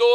2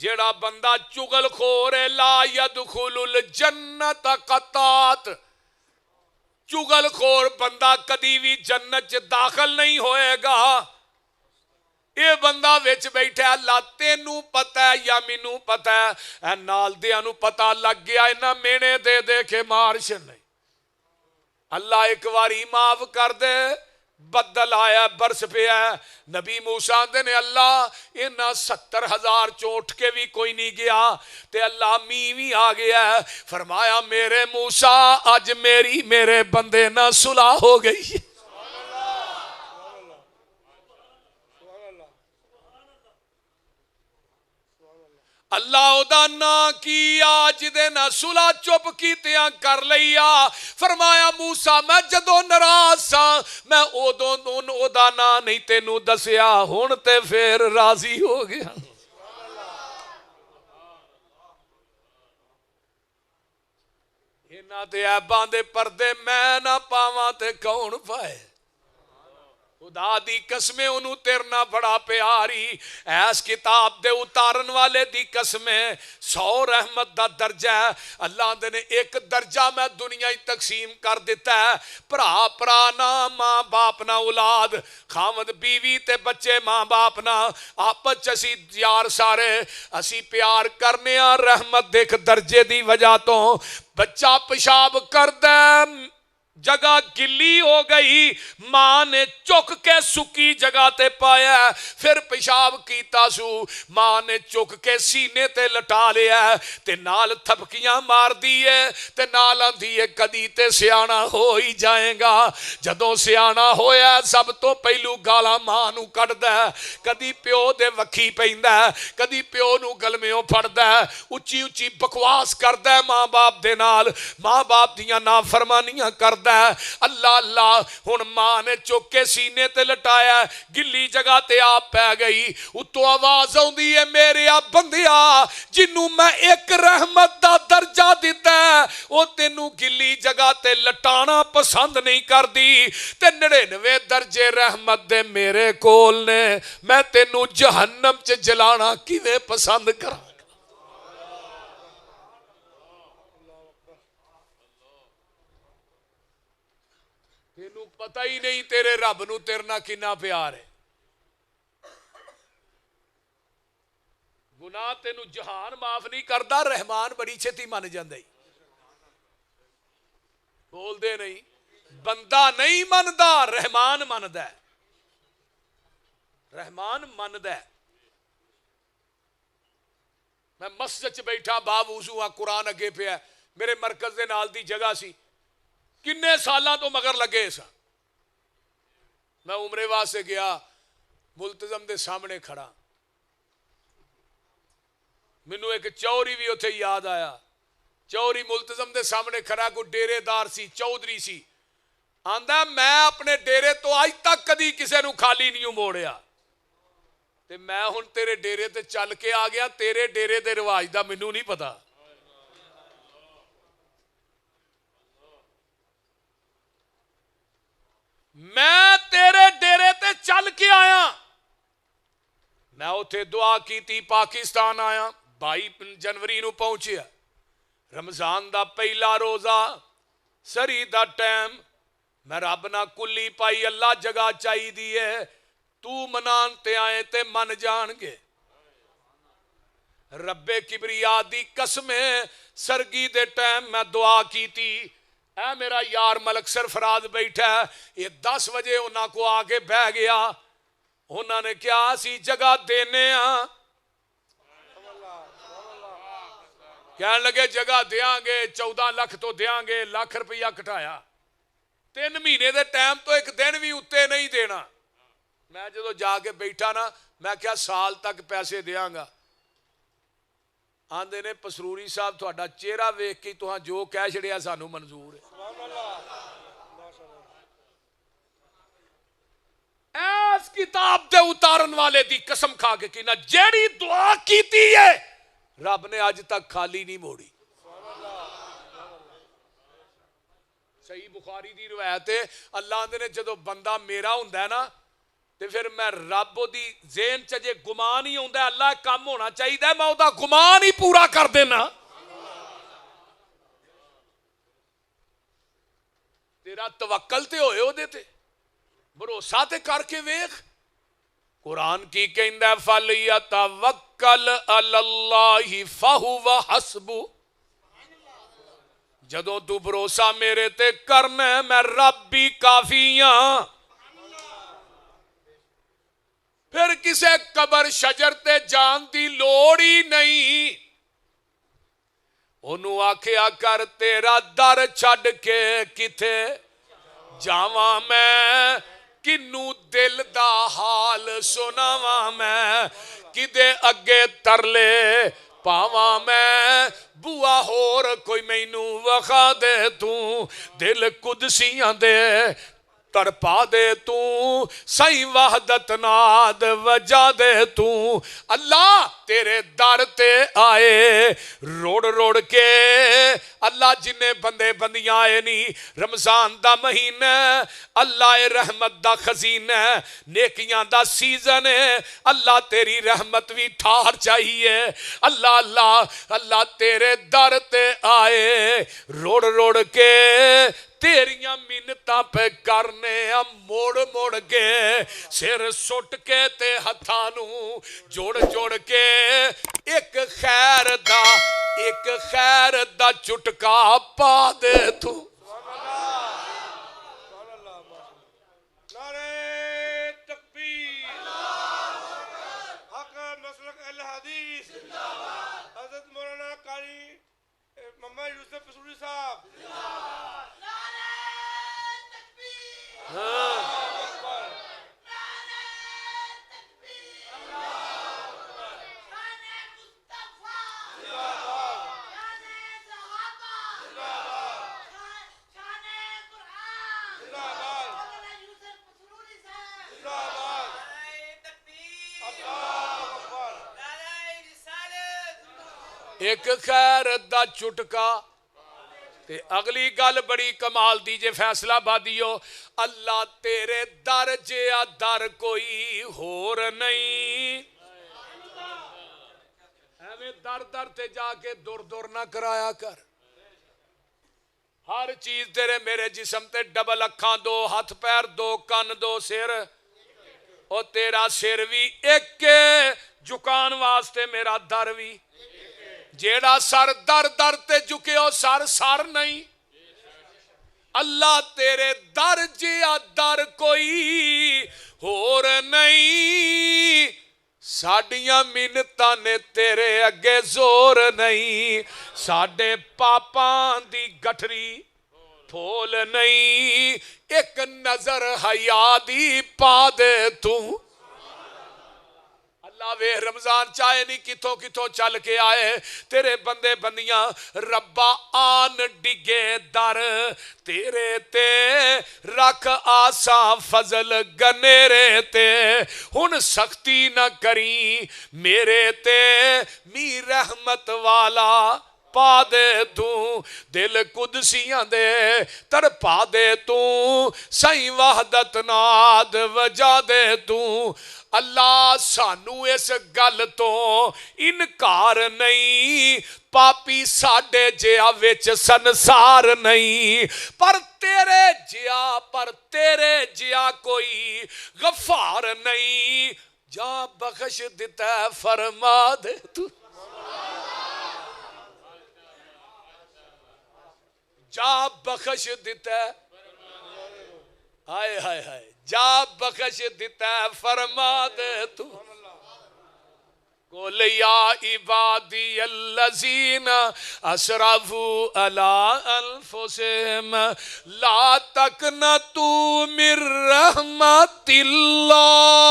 جیڑا بندہ چگل خور ہے لا یدخل الجنت قطات، چگل خور بندہ کدی بھی جنت داخل نہیں ہوئے گا۔ یہ بندہ وچ بیٹھا اللہ تینوں پتہ ہے یا مینوں پتہ ہے، اے نال دیاں نوں پتہ لگ گیا انہاں مینے دے دے کے مارش نہیں۔ اللہ ایک واری معاف کر دے، بدل آیا برس پہ ہے، نبی موسیٰ دے نے اللہ انہاں 70,000 چوٹ کے بھی کوئی نہیں گیا، تے اللہ میویں آ گیا ہے، فرمایا میرے موسیٰ آج میرے بندے نہ صلح ہو گئی۔ اللہ او دا نا کی آج دے نا صلح چپ کیتیاں کر لیا، فرمایا موسیٰ میں جدو ناراض سا میں او دا نا نہیں تینوں دسیا، ہن تے پھر راضی ہو گیا۔ انہاں تے عیباں دے پردے میں نہ پاواں تے کون پائے؟ خدا دی قسمیں انہوں تیرنا بڑا پیاری، ایس کتاب دے اتارن والے دی قسمیں 100 رحمت دا درجہ ہے۔ اللہ دے نے ایک درجہ میں دنیا ہی تقسیم کر دیتا ہے، پرا نا ماں باپ نا اولاد، خامد بیوی تے بچے ماں باپ نا، آپس چسی یار سارے اسی پیار کرنے آ رحمت دیکھ درجے دی وجہ تو بچہ پیشاب کر دے جگہ گلی ہو گئی، ماں نے چک کے سکی جگہ تے پایا، پھر پیشاب کیتا سو ماں نے چک کے سینے تے لٹا لیا، تے نال تھپکیاں مار دیئے تے نال آندھیے کدی تے سیانا ہو ہی جائیں گا۔ جدوں سیانا ہویا سب تو پہلو گالا ماں نو کٹ دے، کدی پیو دے وکھی پہندہ ہے، کدی پیو نو گلمیوں پھڑ دے، اچھی اچھی بکواس کر دے ماں باپ دے نال، ماں باپ دیاں نافرمانیاں کر دے۔ اللہ اللہ ہن ماں نے چوک کے سینے تے لٹایا، گلی جگہ تے آپ پہ گئی، اتو آواز ہوں دی ہے میرے آپ بندیا جنوں میں ایک رحمت دا درجہ دیتا ہے وہ تینوں گلی جگہ تے لٹانا پسند نہیں کر دی، تے 99 درجے رحمت دے میرے کول نے، میں تینوں جہنم چ جلانا کیویں پسند کراں۔ تینوں پتہ ہی نہیں تیرے رب نو تیرنا کنا پیار ہے۔ گناہ تینوں جہان معاف نہیں کردا، رحمان بڑی چھتی من جاندے، بول دے نہیں، بندہ نہیں مندا رحمان مندا ہے، رحمان مندا ہے۔ میں مسجد چ بیٹھا باب وضو ہاں، قرآن اگے پہ ہے، میرے مرکز دے نال دی جگہ سی، کنے سالاں تو مگر لگے سا، میں عمرے واسطے گیا، ملتزم دے سامنے کھڑا، مینوں ایک چوری بھی اتھے یاد آیا، چوری ملتزم دے سامنے کھڑا، کوئی ڈیرے دار سی، چودھری سی، آندا میں اپنے ڈیرے تو آج تک کدی کسے نو خالی نہیں موڑیا، تے میں ہن تیرے ڈیرے تے چل کے آ گیا، تیرے ڈیرے دے رواج دا مینوں نہیں پتا۔ میں تیرے ڈیرے تے چل کے آیا، میں اتھے دعا کیتی، پاکستان آیا، 22 جنوری نو پہنچیا، رمضان دا پہلا روزہ، سری دا ٹائم، میں رب نہ کلی پائی، اللہ جگہ چاہی دیئے، تو منان تے آئے تے من جان گے، رب کبریا دی قسمیں سرگی دے ٹائم میں دعا کیتی، اے میرا یار ملک سرفراز بیٹھا ہے، یہ 10 بجے انہاں کو آگے بہ گیا، انہاں نے کیا سی جگہ دینے ہاں، کہنے لگے جگہ دیاں گے، 14 لاکھ تو دیاں گے، لاکھ روپیہ کٹایا، 3 مہینے دے ٹائم تو ایک دن بھی اتے نہیں دینا، میں جدو جا کے بیٹھا نا، میں کیا سال تک پیسے دیاں گا، آندے نے پسروری صاحب تھوڑا چہرہ ویکھ کے تو ہاں جو کہہ چھڑیا سانو منظور ہے۔ ایس کتاب دے اتارن والے دی قسم کھا کے کینا جیڑی دعا کیتی ہے رب نے آج تک خالی نہیں موڑی۔ صحیح بخاری دی روایت ہے، اللہ نے جدو بندہ میرا ہوندا ہے نا، تے پھر میں رب دی ذہن چ جے گمان ہی ہوندا اللہ کام ہونا چاہیے میں دا گمان ہی پورا کر دینا. تیرا توکل تے ہوئے ہو دے تے بھروسہ تے کر کے ویکھ. قرآن کی کہندا فَلْيَتَوَكَّلْ عَلَى اللَّهِ فَهُوَ حَسْبُهُ. جدوں تو بھروسہ میرے تے کرنا میں رب بھی کافی ہاں. پھر کسے قبر شجر تے جان دی لوڑ ہی نہیں. انہوں آکھیا کر تیرا در چھڈ کے کتے جاواں میں کنوں دل دا حال سناواں میں کدے اگے ترلے پاواں میں بوا ہور کوئی مینوں وخا دے تو دل قدسیاں دے تڑپا دے تو سائیں وحدت ناد وجہ دے تو. اللہ تیرے در تے آئے روڑ روڑ کے. اللہ جنہیں بندے بندیاں آئے نہیں رمضان دا مہینہ اللہ رحمت دا خزینہ نیکیاں دا سیزن ہے. اللہ تیری رحمت بھی ٹھار چاہیے. اللہ اللہ اللہ تیرے در تے آئے روڑ روڑ کے تیریاں منتاں پہ کرنے موڑ موڑ کے سر سٹ کے تے ہتھانوں جوڑ جوڑ کے ایک خیر دا چٹکا پا دے تو. نعرہ تکبیر حق مسلک اہل حدیث حضرت مولانا قاری محمد یوسف پسوری صاحب. ایک خیر دا چٹکا. تے اگلی گل بڑی کمال دی جے فیصلہ بادیو اللہ تیرے در جیا در کوئی ہور نہیں. ایویں در در تے جا کے دور دور نہ کرایا کر. ہر چیز تیرے میرے جسم تے ڈبل اکھاں دو ہاتھ پیر دو کن دو سر او تیرا سر بھی ایک جھکان واسطے میرا در بھی. جیڑا سر در در تے جھکے ہو سر نہیں. اللہ تیرے در جیا در کوئی ہور نہیں. ساڈیاں منتاں نے تیرے اگے زور نہیں. ساڈے پاپاں دی گٹھری پھول نہیں. ایک نظر حیا دی پا دے تو. اللہ وے رمضان چاہے نہیں کتوں کتوں چل کے آئے تیرے بندے بندیاں ربا آن ڈگے در تیرے تے رکھ آسا فضل گنیرے تے. ہن سختی نہ کری میرے تے می رحمت والا پا دے تو دل قدسیاں دے تڑپا دے تو سائیں وحدت ناد وجہ دے تو. اللہ سانو اس گل تو انکار نہیں پاپی ساڈے جیا وچ سنسار نہیں پر تیرے جیا کوئی غفار نہیں. جا بخش دیتا فرما دے تو. جا بخش دیتا ہائے ہائے ہائے جا بخش دیتا فرما دے تو. قل یا عبادی الذین اسرفوا علی انفسہم لا تقنطوا من رحمت اللہ.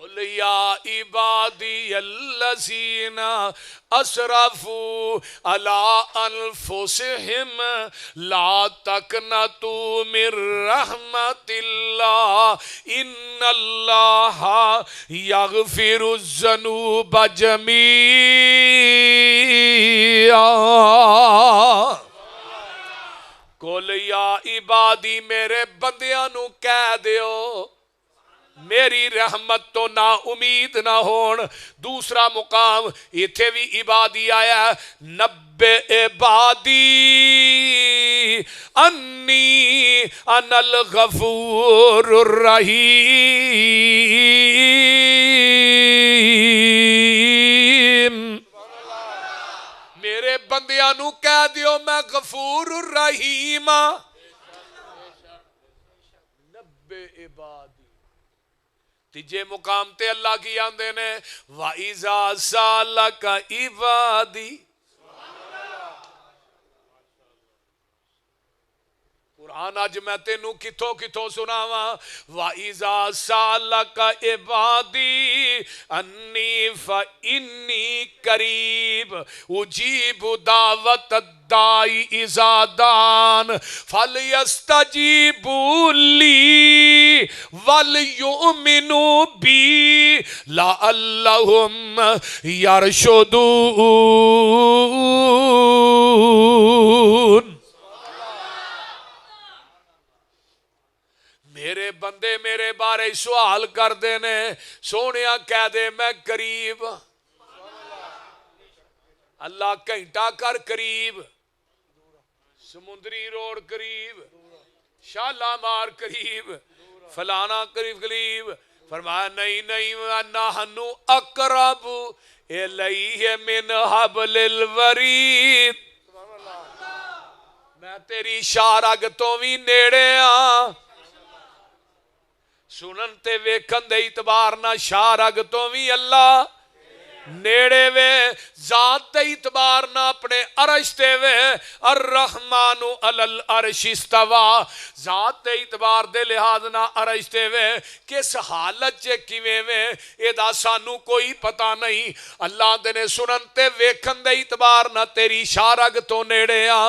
قل یا عبادی الذین اسرفوا علی انفسہم لا تقنطوا من رحمت اللہ ان اللہ یغفر الذنوب جمیعا. قل یا عبادی میرے بندیاں نو کہہ دیو میری رحمت تو نا امید نہ ہون. دوسرا مقام ایتھے بھی عبادی آیا ہے نبے عبادی انی انا الغفور الرحیم. میرے بندیاں نو کہہ دیو میں غفور الرحیم. نبے عبادی تیجے مقام تے اللہ کی آندے نے وَإِذَا سَأَلَكَ عِبَادِي. قرآن آج میں تینوں کتھوں کتھوں سناواں وَإِذَا سَأَلَكَ عِبَادِي أَنِّي فَإِنِّي قَرِيبٌ أُجِيبُ دَعْوَةَ الدَّاعِ إِذَا دَعَانِ فَلْيَسْتَجِيبُوا لِي وَلْيُؤْمِنُوا بِي لَعَلَّهُمْ يَرْشُدُونَ. میرے بندے میرے بارے سوال کر دینے سونیا کہہ دے میں قریب. اللہ گھنٹہ کر قریب سمندری روڈ قریب شالا مار قریب فلانا قریب فرمایا نہیں نحن اقرب الیہ من حبل الورید. میں تیری شارگ تو بھی نیڑے ہاں سنن تے ویکھن دے اعتبار نہ شارگ تو بھی اللہ نیڑے وے ذات دے اعتبار نہ اپنے عرش تے وے الرحمن علی العرش استوا. ذات دے اعتبار دے لحاظ نہ عرش تے وے کس حالت چے کیویں وے اے دا سانو کوئی پتہ نہیں. اللہ دے نے سنن تے ویکھن دے اعتبار نہ تیری شارگ تو نیڑے آ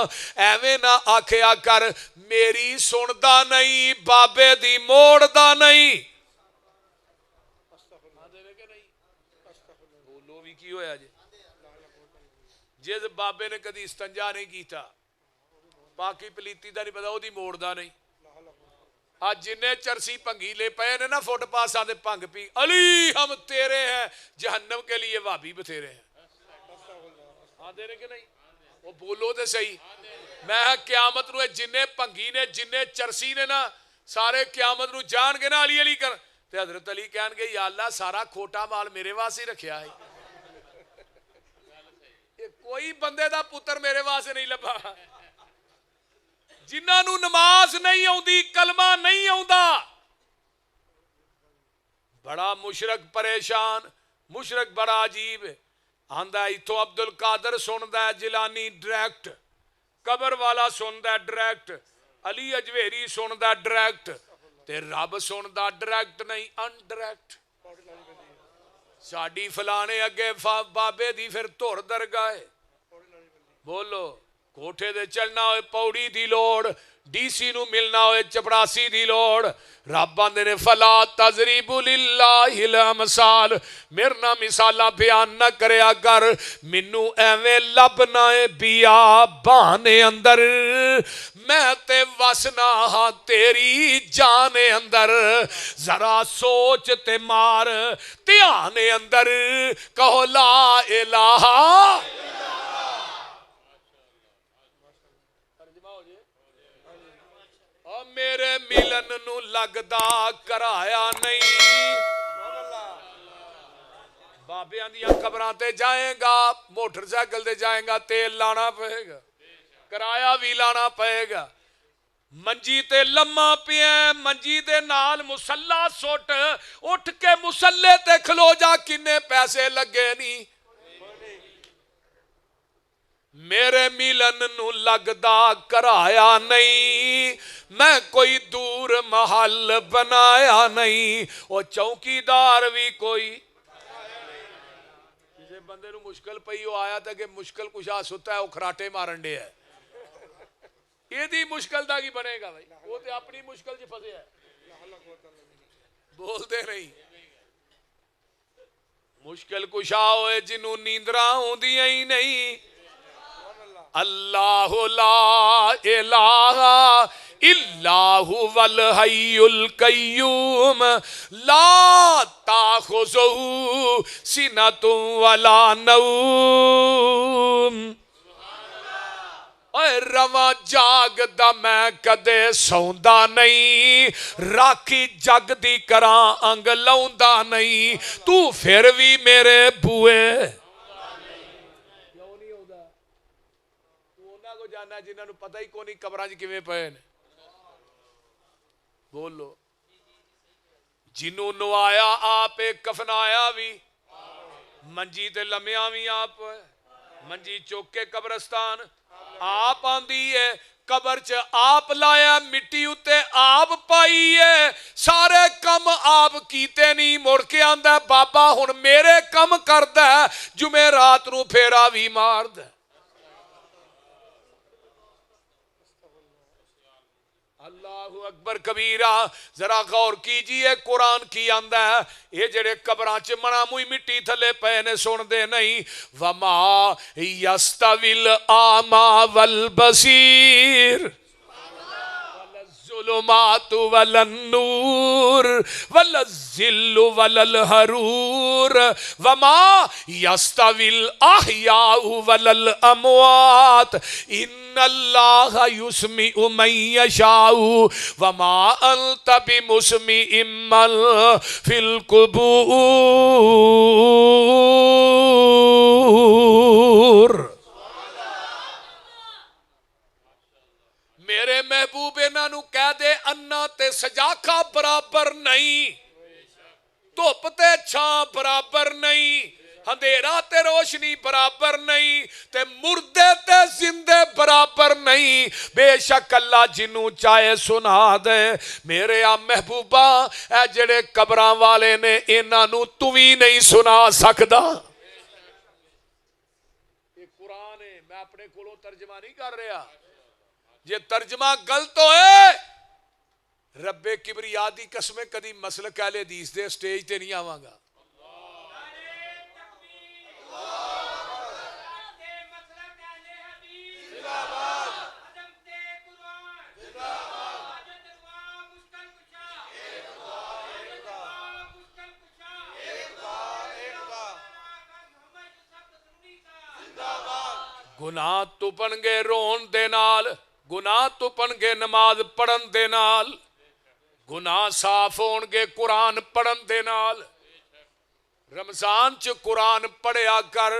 ایویں نہ آکھیا کر میری سندا نہیں بابے دی موڑ دا نہیں. کی ہویا جس بابے نے کدی استنجا نہیں کیتا باقی پلیتی دا نہیں پتا وہ دی موڑ دا نہیں. آج جنہیں چرسی پنگی لے پے نے نا فوٹ پاس آدھے پنگ پی علی ہم تیرے ہیں جہنم کے لیے وابی بتھیرے ہیں آدھے نے کہ نہیں وہ بولو دے صحیح. میں قیامت نو جنہیں پنگی نے جنہیں چرسی نے نا سارے قیامت نو جان کے نا علی علی کر تے حضرت علی کہن گے یا اللہ سارا کھوٹا مال میرے واسے رکھیا ہے کوئی بندے دا پتر میرے واسے نہیں لبا. جنہاں نو نماز نہیں آوندی کلمہ نہیں آوندا بڑا مشرک پریشان مشرک بڑا عجیب آندا ایتھوں عبد القادر سندا ہے جیلانی ڈائریکٹ قبر والا سندا ہے ڈائریکٹ علی اجویری سندا ہے ڈائریکٹ تے رب سندا ڈائریکٹ نہیں ان ڈائریکٹ. ساڈی فلانے اگے بابے دی پھر دھر درگاہ بولو کوٹھے دے چلنا ہوئے پوڑی دی لوڑ ڈی سی نو ملنا ہوئے چپڑاسی دی لوڑ. رب آندے نے فلا تضریبوا للہ الامثال میرنا مثالاں بیان نہ کریا کر مینوں ایویں لبنا اے بیا بانے اندر میں تے وسنا ہاں تیری جانے اندر. ذرا سوچ تے مار دھیانے اندر کہو لا الہ میرے ملن نو لگدا کرایا نہیں. بابیاں دیاں قبراں تے جائیں گا موٹر سائیکل تے جائیں گا تیل لانا پئے گا کرایا بھی لانا پئے گا. منجی تے لمحہ پیے منجی دے نال مسلح سٹ اٹھ کے مسلح تے کھلو جا کنے پیسے لگے نہیں. میرے ملن نو لگدا کرایا نہیں میں کوئی دور محل بنایا نہیں. وہ چوکیدار بھی کوئی کسی بندے نو مشکل پئی وہ آیا تھا کہ مشکل کشا ستا ہے وہ کھراٹے مارن دے ہے یہ دی مشکل دا کی بنے گا بھائی وہ تے اپنی مشکل جی پھسے ہے بولتے نہیں. مشکل کشا ہوئے جنوں نیندراں ہوندیاں ہی نہیں اللہ لا الہ الا هو الحی القیوم لا تاخذہ سنۃ ولا نوم اے رواں جاگدا میں کدے سوندا نہیں راکھی جگ دی کراں انگ لاوندا نہیں تو پھر بھی میرے بوئے کیوں نہیں ہوندا تو انہاں کو جاننا جنہاں نو پتہ ہی کوئی نہیں قبراں وچ کیویں پئے نے بولو جنوں نوایا آپ کفنایا بھی منجی تے لمیاں بھی آپ منجی چوک کے قبرستان آپ آندی ہے قبر چ آپ لایا مٹی اتے آپ پائی ہے سارے کم آپ کیتے نہیں مڑ کے آندا ہے بابا ہن میرے کم کردا ہے جمعرات نو پھیرا بھی ماردا ہے اللہ اکبر کبیرہ ذرا غور کیجئے قرآن کی آندہ ہے یہ جڑے قبراں چ منا موئی مٹی تھلے پے نے سن دے نہیں وما یستوی الاعمی والبصیر الظلمات ولا النور ولا الظل ولا الحرور وما يستوي الاحياء ولا الاموات ان الله يسمع من يشاء وما انت بمسمع من في القبور میرے محبوب انہاں نو کہہ دے انا تے سجاکا برابر نہیں دھوپ تے چھاں برابر نہیں اندھیرا تے روشنی برابر نہیں تے مردے تے زندے برابر نہیں بے شک اللہ جنوں چاہے سنا دے میرے محبوبہ اے جڑے قبراں والے نے انہاں نو تو بھی نہیں سنا سکدا یہ قرآن ہے میں اپنے کولوں ترجمہ نہیں کر رہا یہ ترجمہ غلط ہوئے رب کبریا دی قسمیں کدی مسلک اہل حدیث دے سٹیج تے نہیں آواں گا گناہ تو پن گے رون دے نال گناہ تو پن گے نماز پڑھن دے نال گناہ صاف ہون گے قرآن پڑھن دے نال رمضان چ قرآن پڑھیا کر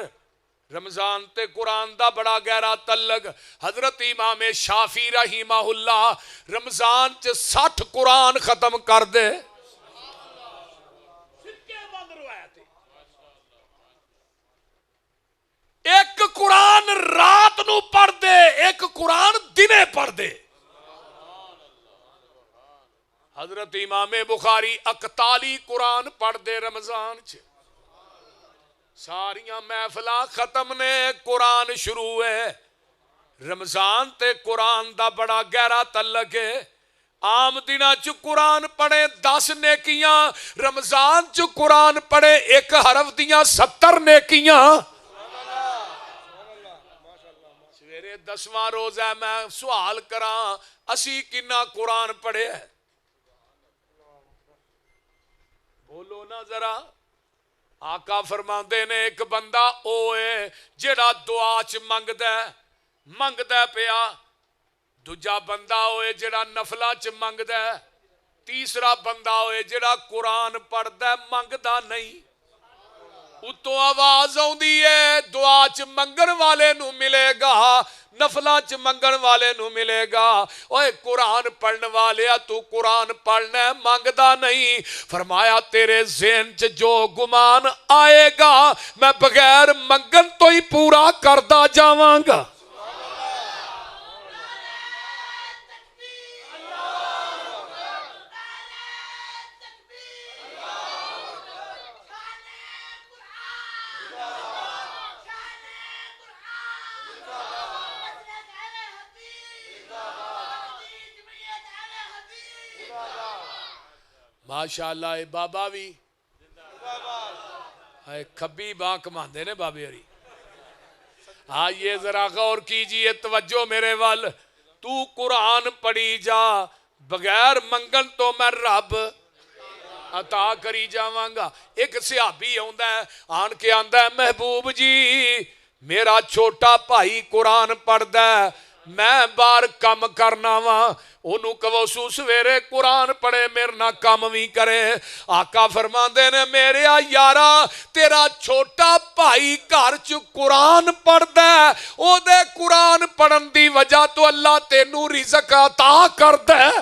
رمضان تے قرآن دا بڑا گہرا تعلق حضرت امام شافعی رحمہ اللہ رمضان چ 60 قرآن ختم کر دے ایک قرآن رات نو پڑھ دے ایک قرآن دنے پڑھ دے حضرت امام بخاری 41 قرآن پڑھ دے رمضان چ ساریاں محفلاں ختم نے قرآن شروع ہے رمضان تے قرآن دا بڑا گہرا تعلق ہے عام دناں چ قرآن پڑھے 10 نیکیاں رمضان چ قرآن پڑھے ایک حرف دیاں 70 نیکیاں سویرے 10واں روز ہے میں سوال کراں اسی کنا قرآن پڑھے ہے بولو نا ذرا آقا فرماندے نے ایک بندہ اوے جڑا دعا چ منگدا پیا دوجا بندہ ہوئے جڑا نفلا چ منگدا تیسرا بندہ ہوئے جڑا قرآن پڑھدا منگدا نہیں اتو آواز آؤندی ہے دعا چ منگن والے نو ملے گا نفلا چ منگن والے نو ملے گا اوے قرآن پڑھن والے تو قرآن پڑھنا منگدا نہیں فرمایا تیرے ذہن چ جو گمان آئے گا میں بغیر منگن تو ہی پورا کردا جاواں گا ماشاءاللہ اے بابا بھی کھبی باں کماندے نے بابے ہری ہاں یہ ذرا غور کیجئے، توجہ میرے وال. تو قرآن پڑھی جا، بغیر منگن تو میں رب عطا کری جاواں گا. ایک صحابی آندا ہے، آن کے آندا ہے محبوب جی میرا چھوٹا بھائی قرآن پڑھدا ہے، میں بار کم کرنا وا، انہوں کہو سو سویرے قرآن پڑھے میرے نہ کم بھی کرے. آقا فرماندے نے میرے یارا تیرا چھوٹا بھائی گھر چ قرآن پڑھدا ہے، او دے قرآن پڑھن دی وجہ تو اللہ تینوں رزق عطا کردا ہے.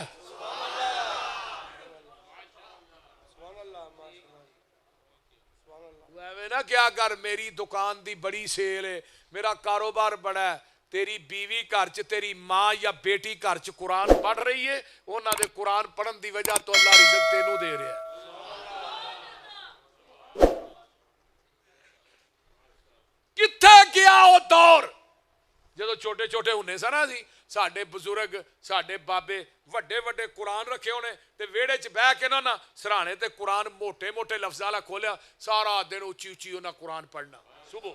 نا کیا کر میری دکان دی بڑی سیل ہے، میرا کاروبار بڑا ہے، تیری بیوی گھر چ تیری ماں یا بیٹی گھر چ قرآن پڑھ رہی ہے، انہاں دے قرآن پڑھن دی وجہ تو اللہ رزق تینوں دے رہا ہے. کتھے گیا وہ دور جدو چھوٹے چھوٹے ہونے سا نا سی ساڈے بزرگ ساڈے بابے وڈے وڈے قرآن رکھے ہونے تے ویڑے چ بہ کے نا سرانے تے قرآن موٹے موٹے لفظ والا کھولیا، سارا دن اچھی اچھی انہاں قرآن پڑھنا. صبح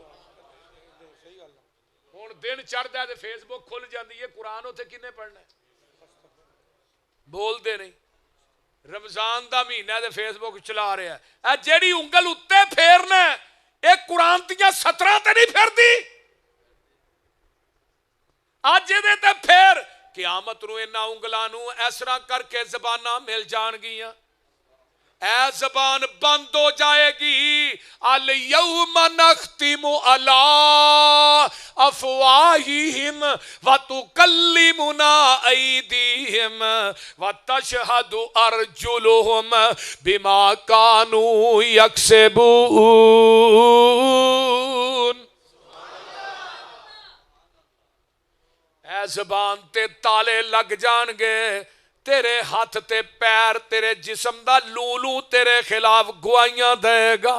ہن دن چڑھدا تے فیس بک کھل جاندی ہے، قرآن اوتھے کنے پڑھنا ہے؟ بول دے نہیں. رمضان دا مہینہ تے فیس بک چلا رہا ہے، اے جیڑی انگل اُتے پھیرنا ہے اے قرآن دیاں 17 تے نہیں پھردی. آج دے تے پھر قیامت نو انہاں انگلاں نو اس طرح کر کے زباناں مل جان گیاں، اے زبان بند ہو جائے گی. الیوم نختم علی افواہہم وتکلمنا ایدیہم وتشہد ارجلہم بما کانوا یکسبون. اے زبان تے تالے لگ جان گے، تیرے ہاتھ تے پیر تیرے جسم دا لولو تیرے خلاف گوائیاں دے گا.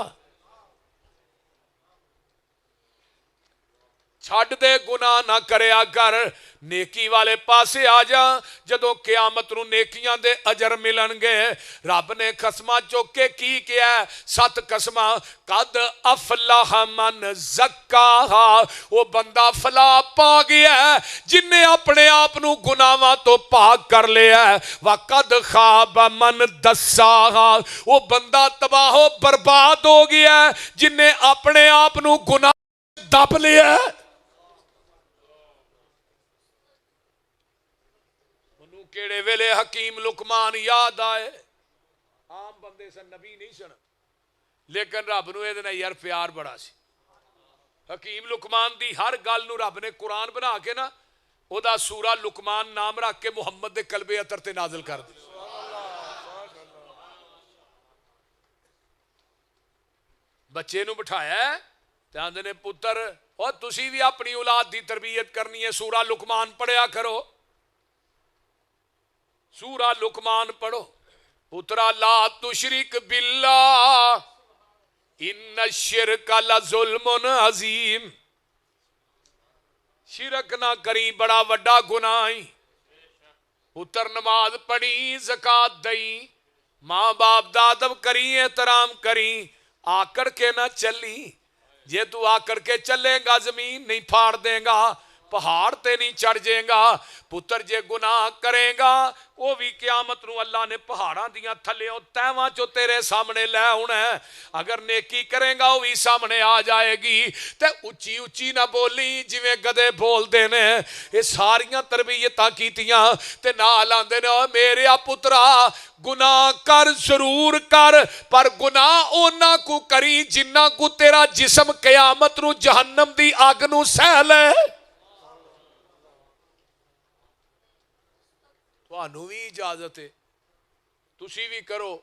چھڑ دے گناہ نہ کریا کر، نیکی والے پاسے آ جا. جدو قیامت نو نیکیاں دے اجر ملن گے، رب نے قسمہ چوکے کی کیا ہے 7 قسمہ. قد افلح من زکاہا، وہ بندہ فلاح پا گیا ہے جن نے اپنے آپ نو گناہاں تو پاک کر لیا ہے. وقد خواب من دساہا، وہ بندہ تباہ و برباد ہو گیا ہے جن نے اپنے آپ نو گناہ دب لیا ہے. کیڑے ویلے حکیم لقمان یاد آئے، عام بندے سن نبی نہیں سن، لیکن رب نو یہ یار پیار بڑا سی. حکیم لقمان دی ہر گل نو رب نے قرآن بنا کے نا او دا سورہ لقمان نام رکھ کے محمد دے قلب اطہر تے نازل کر دی. بچے نو بٹھایا ہے تے آندے نے پتر او تسی بھی اپنی اولاد دی تربیت کرنی ہے، سورہ لقمان پڑھیا کرو. سورہ لقمان پڑھو. پترا لا تشرک باللہ ان الشرک لظلم عظیم، شرک نہ کری بڑا وڈا گناہ. پتر نماز پڑھی، زکات دئی، ماں باپ دا ادب کری، احترام کری، آکڑ کے نہ چلی. جے تو آکڑ کے چلے گا زمین نہیں پھاڑ دے گا، پہاڑ تے نہیں چڑھ جائے گا. پتر جے گناہ کرے گا وہ بھی قیامت نو اللہ نے پہاڑاں دیاں تھلیوں تیواں چو تیرے سامنے لے ہونا ہے. اگر نیکی کرے گا وہ بھی سامنے آ جائے گی. تے اچھی اچھی نہ بولی جویں گدے بول دینے. یہ ساریاں تربیتاں کیتیاں تے نال آندے نے میرے پترا گناہ کر ضرور کر، پر گناہ اونا کو کری جنہ کو تیرا جسم قیامت نو جہنم دی آگ نو سہ لے. تھانوں بھی اجازت ہے تسی بھی کرو،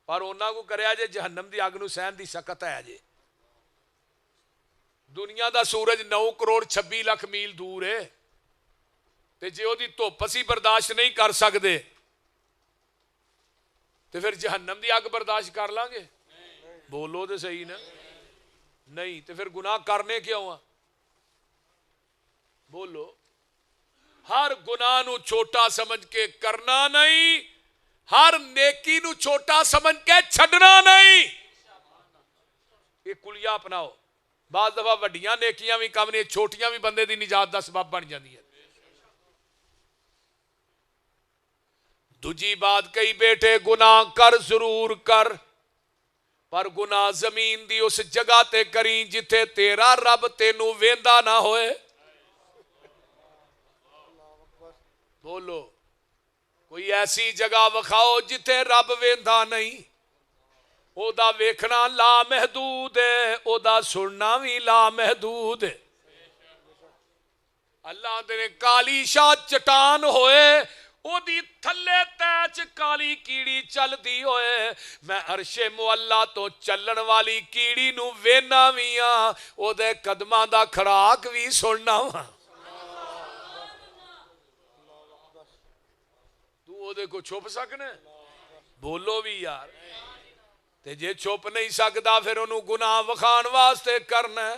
پر انہاں کو کریا جے جہنم دی اگ نو سہن دی سکت ہے. جے دنیا دا سورج 9 کروڑ 26 لاکھ میل دور ہے تے جے او دی دھوپ اسی برداشت نہیں کر سکدے تے پھر جہنم دی اگ برداشت کر لیں گے؟ بولو تے صحیح نا. نہیں تے پھر گناہ کرنے کیوں آ؟ بولو. ہر گناہ نو چھوٹا سمجھ کے کرنا نہیں، ہر نیکی نو چھوٹا سمجھ کے چھڈنا نہیں. یہ کلیہ اپناؤ. بعض دفعہ وڈیاں نیکیاں بھی کم نہیں، چھوٹیاں بھی بندے دی نجات دا سبب بن جاندی ہے۔ دوجی بات کئی بیٹے گناہ کر ضرور کر، پر گناہ زمین دی اس جگہ تے کریں جتھے تیرا رب تینوں ویندا نہ ہوئے۔ بولو کوئی ایسی جگہ وکھاؤ جتھے رب ویندا نہیں۔ او دا ویکھنا لا محدود ہے، او دا سننا بھی لا محدود ہے۔ اللہ دے کالی شاہ چٹان ہوئے، او دی تھلے تیچ کالی کیڑی چل دی ہوئے، میں عرش معلا تو چلن والی کیڑی نو وینا ویاں، او دے قدماں دا کھڑاک بھی سننا وا۔ تو او دے کو چھپ سکنے؟ بولو بھی یار۔ تے جے چھپ نہیں سکتا پھر انہوں گناہ وکھان واسطے کرنا ہے۔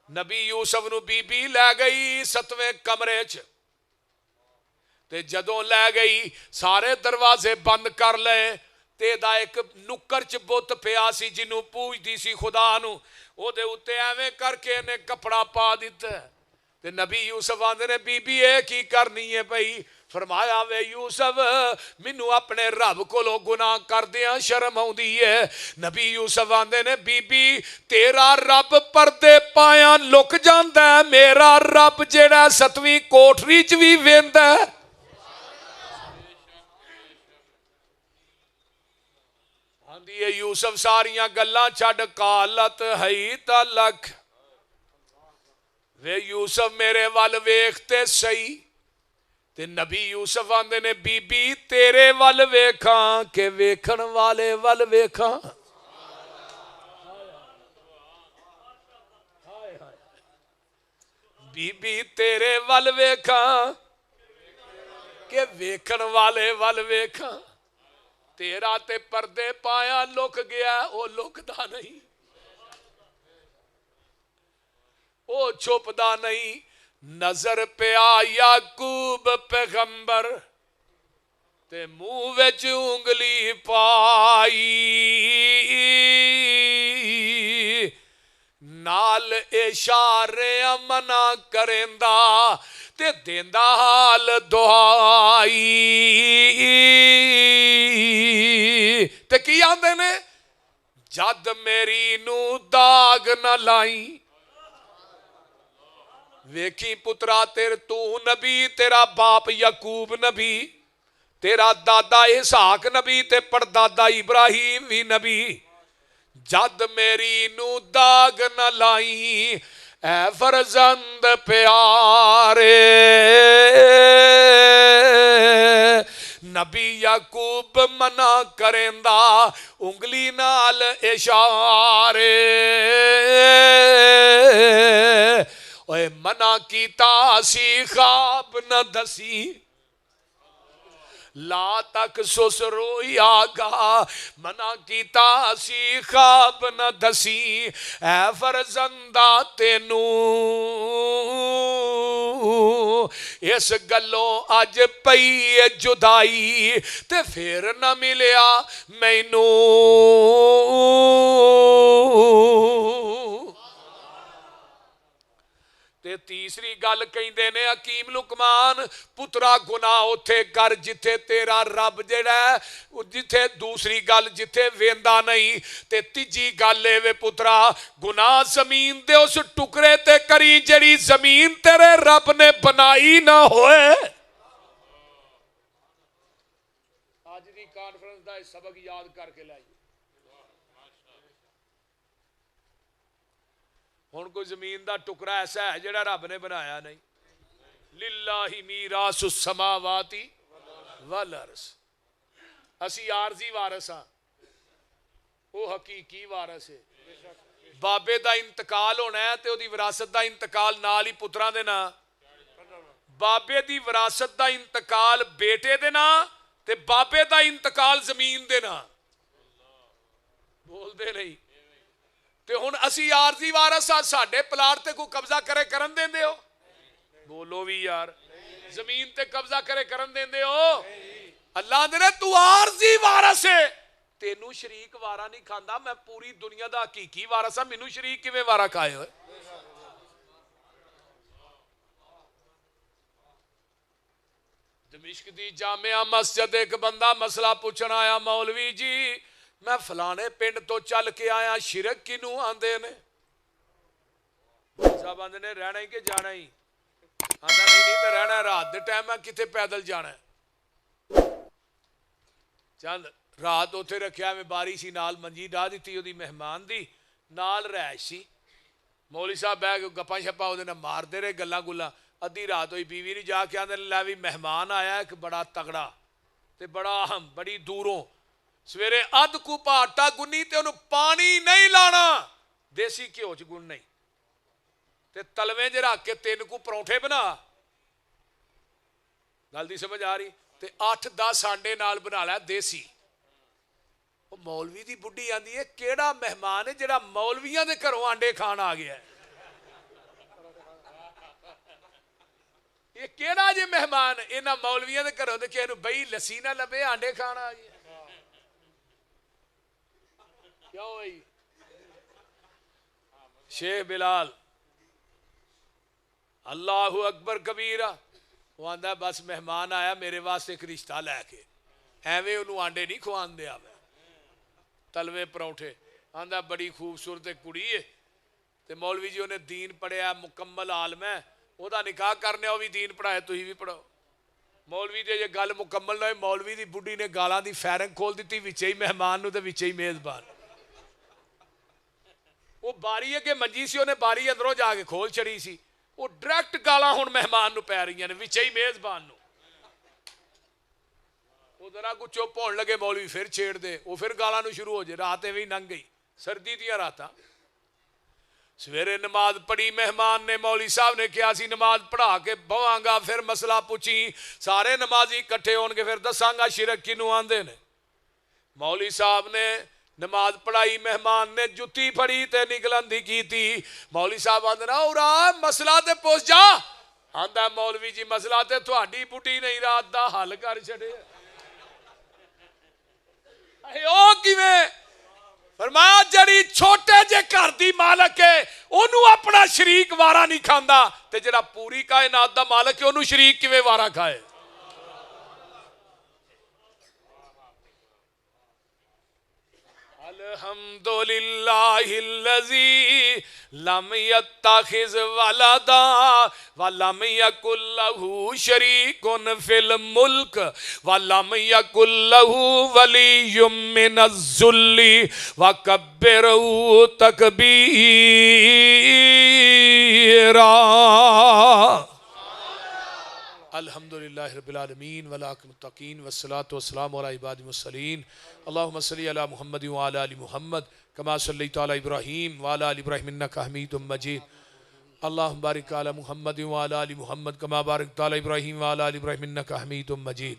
نبی یوسف نو بی بی لے گئی 7ویں کمرے چ، تے جدوں لے گئی سارے دروازے بند کر لے، تے دا ایک نکر چ بت پیا سی جنوں پوجدی سی خدا نو، او دے اتے ایویں کر کے نے کپڑا پا دیتا ہے۔ تے نبی یوسف آندے نے بی بی اے کی کرنی ہے بھئی؟ فرمایا وے یوسف مینوں اپنے رب کولوں گناہ کردیاں شرم آؤندی ہے۔ نبی یوسف آندے نے بی بی تیرا رب پردے پایاں لک جاندا ہے، میرا رب جیڑا 7ویں کوٹری چ وی ویندا ہے۔ آندی ہے یوسف ساریاں گلاں چھڈ قالت حیت لک، وے یوسف میرے ول ویکھتے سہی۔ تے نبی یوسف آندے نے بی بی تیرے ول ویکھاں کہ ویکھن والے ول ویکھاں۔ بی بی تیرے ول ویکھاں کہ ویکھن والے ول ویکھاں۔ تیرا تے پردے پایا لک گیا، او لکدا نہیں، او چھپدا نہیں۔ نظر پیا یعقوب پیغمبر تے منہ وچ انگلی پائی، نال اشارے منع کریندا تے دیندا حال دعائی۔ تے کی آندے نے جد میری نو داغ نہ لائیں، ویکھی پترا تیر تو نبی، تیرا باپ یعقوب نبی، تیرا دادا اسحاق نبی تے پردادا ابراہیم بھی نبی، جد میری نو داغ نہ لائیں اے فرزند پیارے۔ نبی یعقوب منع کریندا انگلی نال اشارے، اوے منع کیتا سی خواب نہ دسی، لا تک سس رویا گا، منع کیتا سی خواب نہ دسی، اے فرزندہ تینوں اس گلوں اج پئی جدائی، تے پھر نہ ملیا مینوں۔ تے تیسری گل کہندے نے حکیم لقمان پترا گناہ اوتھے کر جتھے تیرا رب جڑا ہے، جتھے دوسری گل جتھے ویندا نہیں، تے تیجی گل اے وے پترا گناہ زمین دے اس ٹکڑے تے کری جڑی زمین تیرے رب نے بنائی نہ ہوئے۔ آج دی کانفرنس دا سبق یاد کر کے لائیے۔ ہن کوئی زمین دا ٹکڑا ایسا ہے جڑا رب نے بنایا نہیں۔ للہ میراث السماوات والارض، اسی عارضی وارث ہاں، وہ حقیقی وارث ہے۔ بابے دا انتقال ہونا ہے تے دی وراثت دا انتقال نال ہی پتراں دے نا، بابے دی وراثت دا انتقال بیٹے دے نا تے بابے دا انتقال زمین دے نا۔ بول دے نہیں تے ہن اسی عارضی وارث ہاں، ساڈے پلاٹ تے کوئی قبضہ کرے کرن دیندے ہو؟ بولو بھی یار، زمین تے قبضہ کرے کرن دیندے ہو؟ اللہ دے تو عارضی وارث ہے، تینوں شریک وارا نہیں کھاندا، میں پوری دنیا دا حقیقی وارث ہاں، مینوں شریک کیویں وارا کھائے ہوئے؟ دمشق دی جامعہ مسجد ایک بندہ مسئلہ پوچھنا آیا، مولوی جی میں فلانے پنڈ تو چل کے آیا، شرک کنوں آندے نے؟ صاحب آندے نے رہنا ہی کہ جانا ہی؟ آندہ نہیں میں رہنا ہے، رات دے ٹائم میں کتے پیدل جانا ہے۔ چند رات اتھے رکھیا میں باری سی نال منجی ڈا دیتی، دی مہمان دی نال رہائش سی، مولوی صاحب بہ کے گپاں شپاں وہ مار دے رہے گلاں گلاں، ادھی رات ہوئی بیوی نہیں جا کے آندے لے بھی مہمان آیا ایک بڑا تگڑا تے بڑا اہم، بڑی دوروں، سویرے ادھ کوپا آٹا گنی تے انہوں پانی نہیں لانا، دیسی کیوں چ گن نہیں تے تلویں جے رکھ کے 3 کو پرونٹھے بنا، گل دی سمجھ آ رہی، تے 8-10 آنڈے نال بنا لیا دیسی۔ وہ مولوی دی بڈھی آندی ہے کیڑا مہمان ہے جڑا مولویاں دے گھروں آنڈے کھان آ گیا ہے، یہ کیڑا جے مہمان انہاں مولویاں دے گھروں دے کہے نو بئی لسی نہ لبے آنڈے کھان آ گیا کیوں بھائی؟ شیخ بلال اللہ اکبر کبیرہ، وہ آندہ بس مہمان آیا میرے واسطے ایک رشتہ لے کے، ایویں انہوں آنڈے نہیں کھوان دیا میں، تلوے پرونٹھے، آندہ بڑی خوبصورت کڑی ہے تے مولوی جی انہیں دین پڑھیا مکمل عالم ہے، وہ دا نکاح کرنے ہو بھی دین پڑھائے تو ہی بھی پڑھو۔ مولوی دے یہ گل مکمل نہ ہوئی، مولوی دی بڈھی نے گالاں دی فیرنگ کھول دیتی، وچے ہی مہمان نو تے وچے ہی میزبان، وہ باری ہے کہ منجی سی انہیں باری اندروں جا کے کھول چڑی سی، وہ ڈائریکٹ گالاں ہن مہمان نو پی رہی ہیں وچے ہی میزبان نو، وہ ذرا کو چپ ہون لگے مولوی پھر چھیڑ دے، وہ پھر گالاں نو شروع ہو جائے، راتیں بھی ننگ گئی، سردی دیا راتاں۔ سویرے نماز پڑھی مہمان نے، مولوی صاحب نے کیا سی نماز پڑھا کے بواں گا، پھر مسئلہ پوچھی، سارے نمازی کٹھے ہون کے پھر دساں گا شرک کنوں آندے نے۔ مولوی صاحب نے نماز پڑھائی، مہمان نے جتی پھڑی تے نکلن دی کی تھی، مولوی صاحب آندے نا اورا مسئلہ تے پوچھ جا، آندہ مولوی جی مسئلہ تے تھوڑی بڈھی نہیں رات دا حل کر چھڑے، او کیویں؟ فرمایا جڑی چھوٹے جے گھر دی مالک ہے انہوں اپنا شریک وارا نہیں کھاندا تے جڑا پوری کائنات دا مالک ہے انہوں شریک کیویں وارا کھائے۔ الحمدللہ الذی لم یتخذ ولدا ولم یکن لہ شریک فی الملک ولم یکن لہ ولی من الذل وکبرہ تکبیرا۔ الحمدللہ رب العالمین والعاقبۃ للمتقین والصلاة والسلام علی عباد المرسلین اللہم صلی علی محمد وعلی آل محمد کما صلیت علی ابراہیم وعلی آل ابراہیم انک حمید مجید اللہم بارک علی محمد وعلی آل محمد کما بارکت علی ابراہیم وعلی آل ابراہیم انک حمید مجید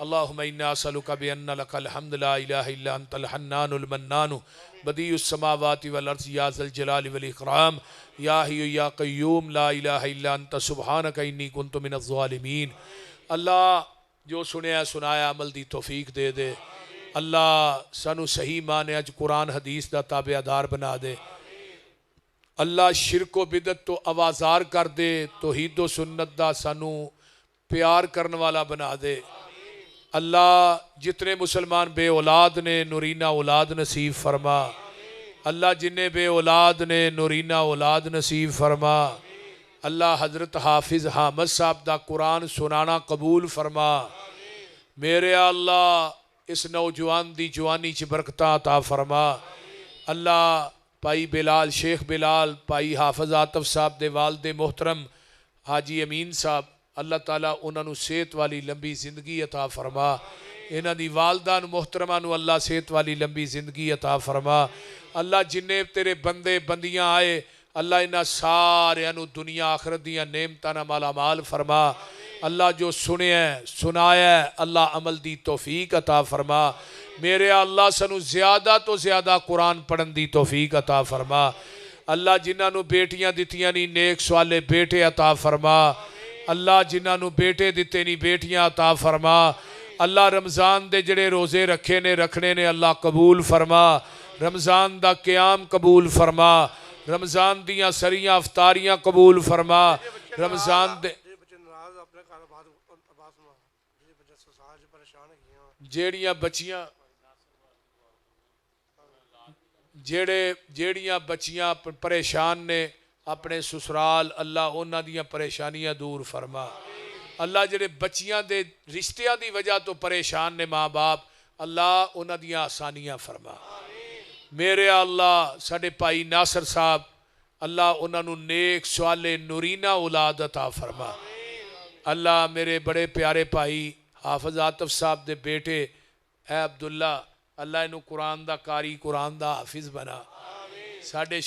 اللہم انا اسألک بان لک الحمد لا الہ الا انت الحنان المنان بدیع السماوات والارض یا ذا الجلال والاکرام یا حی یا قیوم لا الہ الا انت سبحانک انی کنت من الظالمین۔ اللہ جو سنیا سنایا عمل دی توفیق دے دے، اللہ سانو صحیح معنی اج قرآن حدیث دا تابعدار بنا دے، اللہ شرک و بدعت تو آوازار کر دے، توحید و سنت دا سانو پیار کرن والا بنا دے۔ اللہ جتنے مسلمان بے اولاد نے نورینہ اولاد نصیب فرما، اللہ جنہیں بے اولاد نے نورینہ اولاد نصیب فرما، اللہ حضرت حافظ حامد صاحب دا قرآن سنانا قبول فرما، میرے اللہ اس نوجوان دی جوانی چ برکتاں عطا فرما، اللہ پائی بلال شیخ بلال پائی حافظ عاطف صاحب دے والد محترم حاجی امین صاحب اللہ تعالیٰ انہوں نے صحت والی لمبی زندگی عطا فرما، انہوں دی والدہ محترمہ نو اللہ صحت والی لمبی زندگی عطا فرما، اللہ جنہیں تیرے بندے بندیاں آئے اللہ انہاں سارے انہوں دنیا آخرت دیاں نعمتاں مالا مال فرما، اللہ جو سنے ہیں سنایا ہے اللہ عمل دی توفیق عطا فرما، میرے اللہ سنو زیادہ تو زیادہ قرآن پڑھن دی توفیق عطا فرما، اللہ جنہاں نو بیٹیاں دتیاں نہیں نیک سوالے بیٹے عطا فرما، اللہ جنہاں نو بیٹے دیتے نہیں بیٹیاں عطا فرما، اللہ رمضان دے جڑے روزے رکھے نے رکھنے نے اللہ قبول فرما، رمضان دا قیام قبول فرما، رمضان دیاں سریاں افطاریاں قبول فرما، رمضان دے جیڑیاں بچیاں جیڑیاں بچیاں پریشان نے اپنے سسرال، اللہ انہاں دیاں پریشانیاں دور فرما۔ اللہ جڑے بچیاں دے رشتیاں دی وجہ تو پریشان نے ماں باپ، اللہ انہاں دیاں آسانیاں فرما۔ میرے اللہ ساڈے بھائی ناصر صاحب، اللہ انہاں نو نیک صالح نورینہ اولاد عطا فرما۔ اللہ میرے بڑے پیارے بھائی حافظ عاطف صاحب دے بیٹے اے عبداللہ، اللہ انہوں قرآن دا قاری، قرآن دا حافظ بنا۔ ساڈے